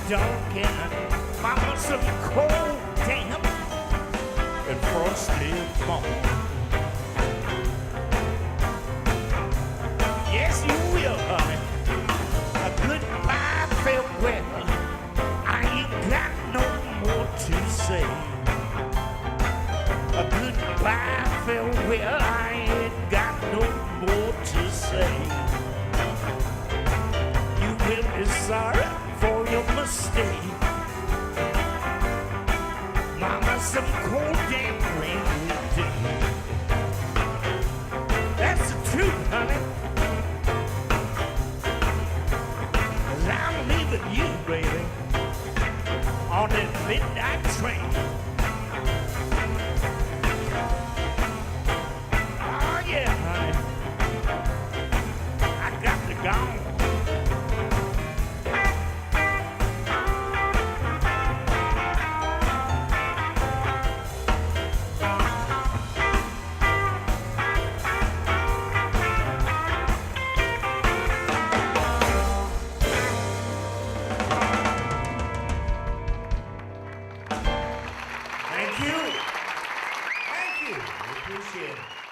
dark and mama some cold damp and frosted fall. Yes, you will, honey. A goodbye farewell. I ain't got no more to say. A goodbye farewell. I ain't got no more to say. You will be sorry for your mistake. Mama, some cold damn rainy day. That's the truth, honey. 'Cause I'm leaving you, baby, on that midnight train. Oh yeah, honey. I got to go. Thank you. Thank you. We appreciate it.